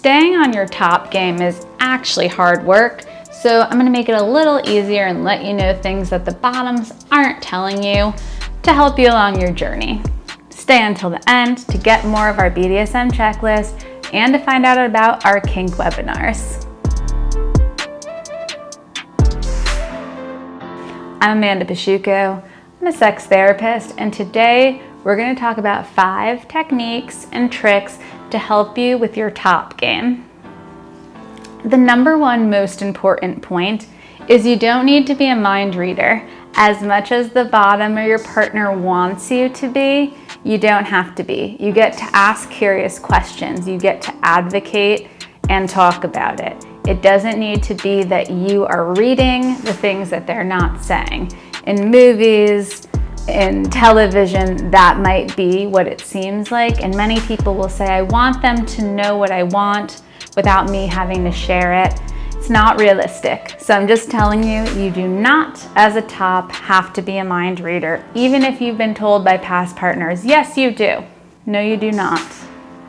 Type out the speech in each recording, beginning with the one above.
Staying on your top game is actually hard work, so I'm gonna make it a little easier and let you know things that the bottoms aren't telling you to help you along your journey. Stay until the end to get more of our BDSM checklist and to find out about our kink webinars. I'm Amanda Pasciucco. I'm a sex therapist, and today we're going to talk about 5 techniques and tricks to help you with your top game. The number one most important point is you don't need to be a mind reader. As much as the bottom or your partner wants you to be, you don't have to be. You get to ask curious questions. You get to advocate and talk about it. It doesn't need to be that you are reading the things that they're not saying. In movies, in television, that might be what it seems like. And many people will say, I want them to know what I want without me having to share it. It's not realistic. So I'm just telling you, you do not, as a top, have to be a mind reader, even if you've been told by past partners, yes, you do. No, you do not.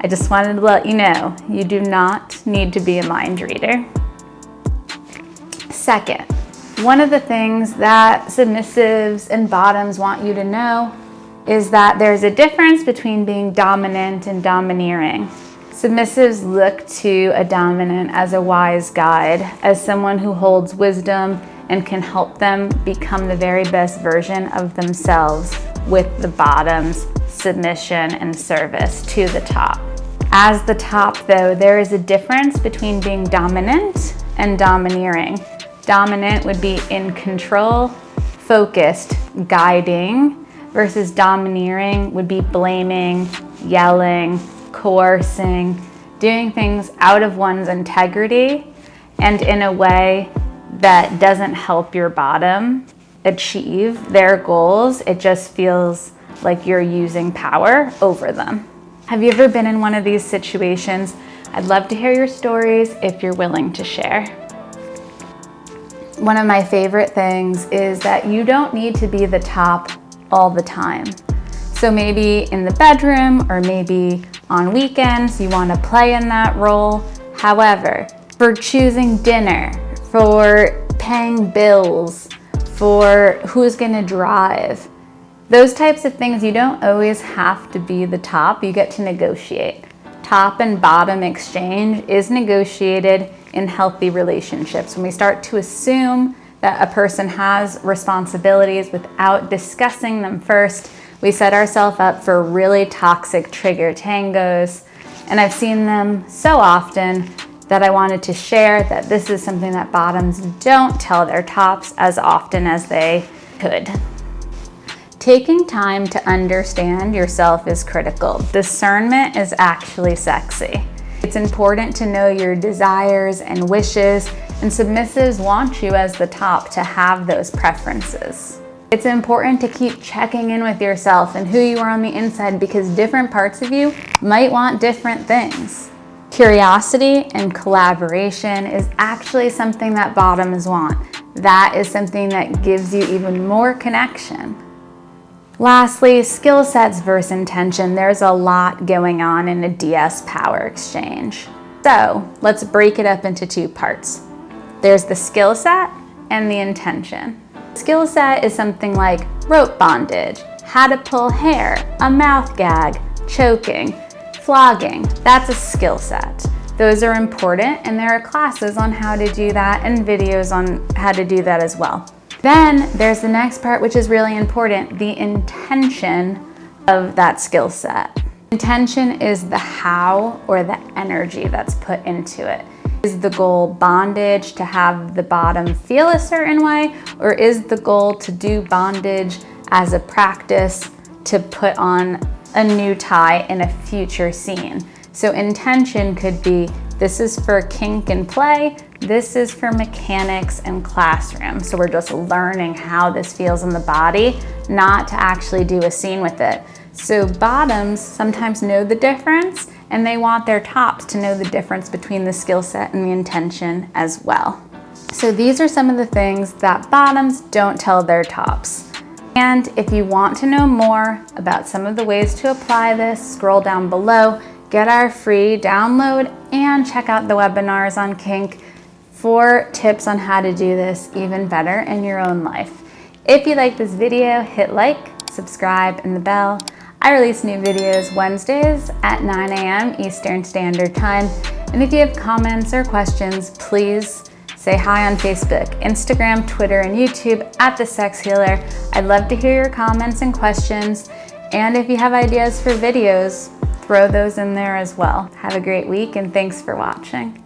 I just wanted to let you know, you do not need to be a mind reader. Second, one of the things that submissives and bottoms want you to know is that there's a difference between being dominant and domineering. Submissives look to a dominant as a wise guide, as someone who holds wisdom and can help them become the very best version of themselves with the bottom's submission and service to the top. As the top, though, there is a difference between being dominant and domineering. Dominant would be in control, focused, guiding, versus domineering would be blaming, yelling, coercing, doing things out of one's integrity and in a way that doesn't help your bottom achieve their goals. It just feels like you're using power over them. Have you ever been in one of these situations? I'd love to hear your stories if you're willing to share. One of my favorite things is that you don't need to be the top all the time. So maybe in the bedroom or maybe on weekends, you want to play in that role. However, for choosing dinner, for paying bills, for who's going to drive, those types of things, you don't always have to be the top. You get to negotiate. Top and bottom exchange is negotiated in healthy relationships. When we start to assume that a person has responsibilities without discussing them first, we set ourselves up for really toxic trigger tangos. And I've seen them so often that I wanted to share that this is something that bottoms don't tell their tops as often as they could. Taking time to understand yourself is critical. Discernment is actually sexy. It's important to know your desires and wishes, and submissives want you as the top to have those preferences. It's important to keep checking in with yourself and who you are on the inside, because different parts of you might want different things. Curiosity and collaboration is actually something that bottoms want. That is something that gives you even more connection. Lastly, skill sets versus intention. There's a lot going on in a DS power exchange. So let's break it up into 2 parts. There's the skill set and the intention. Skill set is something like rope bondage, how to pull hair, a mouth gag, choking, flogging. That's a skill set. Those are important, and there are classes on how to do that and videos on how to do that as well. Then there's the next part, which is really important, the intention of that skill set. Intention is the how or the energy that's put into it. Is the goal bondage to have the bottom feel a certain way, or is the goal to do bondage as a practice to put on a new tie in a future scene? So intention could be, this is for kink and play, this is for mechanics and classroom. So we're just learning how this feels in the body, not to actually do a scene with it. So bottoms sometimes know the difference, and they want their tops to know the difference between the skill set and the intention as well. So these are some of the things that bottoms don't tell their tops. And if you want to know more about some of the ways to apply this, scroll down below, get our free download and check out the webinars on kink for tips on how to do this even better in your own life. If you like this video, hit like, subscribe, and the bell. I release new videos Wednesdays at 9 a.m. Eastern Standard Time. And if you have comments or questions, please say hi on Facebook, Instagram, Twitter, and YouTube at The Sex Healer. I'd love to hear your comments and questions. And if you have ideas for videos, throw those in there as well. Have a great week and thanks for watching.